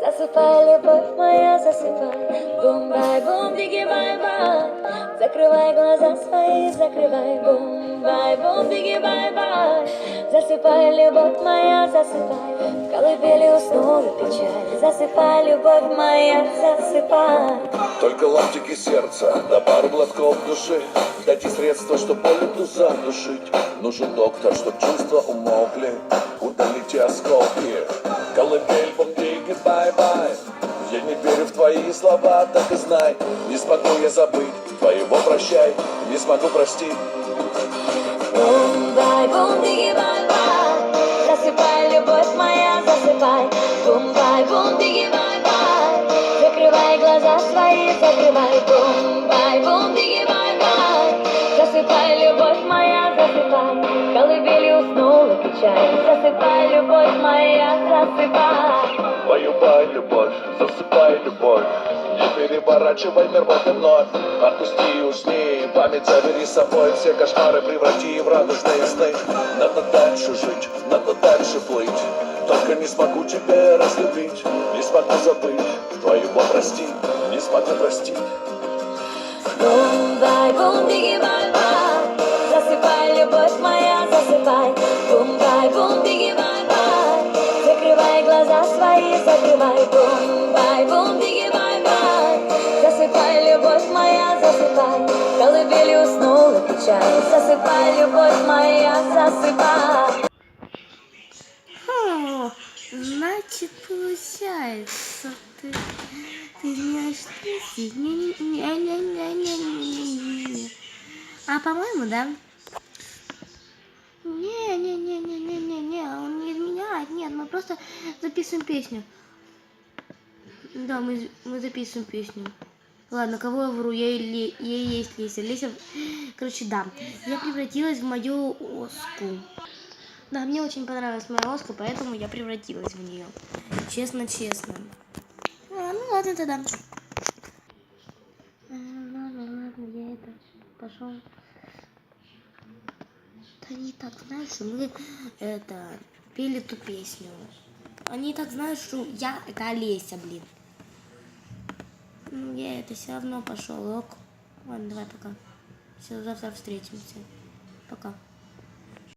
Засыпай, любовь моя, засыпай. Бум-бай-бум, диги-бай-бай. Закрывай глаза свои, закрывай. Бум-бай-бум, диги-бай-бай. Засыпай, любовь моя, засыпай. В колыбели уснула печаль. Засыпай, любовь моя, засыпай. Только ломтики сердца, да пару глотков души. Дайте средства, чтоб боль эту заглушить. Нужен доктор, чтоб чувства умолкли. Удалите осколки. Колыбель, бомбиги, бай-бай. Я не верю в твои слова, так и знай. Не смогу я забыть твоего прощай. Не смогу простить. Бум-бай-бум, диги-бай-бай. Засыпай, любовь моя, засыпай. Бум-бай-бум, диги-бай-бай. Закрывай глаза свои, закрывай. Бум-бай-бум, диги-бай-бай. Засыпай, любовь моя, засыпай. В колыбели уснула печаль. Засыпай, любовь моя, засыпай. Баю-бай, любовь, засыпай, любовь. Не переворачивай мир вот и вновь. Отпусти, усни, память забери с собой. Все кошмары преврати в радостные сны. Надо дальше жить, надо дальше плыть. Только не смогу тебя разлюбить. Не смогу забыть твоего простить. Не смогу простить. Бум-бай-бум, диги-бай-бай. Засыпай, любовь моя, засыпай. Бум-бай-бум, диги-бай-бай. Закрывай глаза свои, закрывай. Бум-бай-бум, диги-бай-бай. Засыпай, любовь моя, засыпай. В колыбели уснула печаль. Засыпай, любовь моя, засыпай. Значит, получается, ты меня что? Не. А по-моему, да? Не, он не изменяет. Нет, мы просто записываем песню. Да, мы записываем песню. Ладно, кого я вру? Я и есть Леся. Леся, короче, да. Я превратилась в мою Оску. Да, мне очень понравилась моя Оска, поэтому я превратилась в нее. Честно. Ну ладно тогда. Ладно, я это пошел. Да они так знают, что мы пели ту песню. Они так знают, что я это Олеся, блин. Ну я это все равно пошел. Ок. Ладно, давай пока. Все, завтра встретимся. Пока.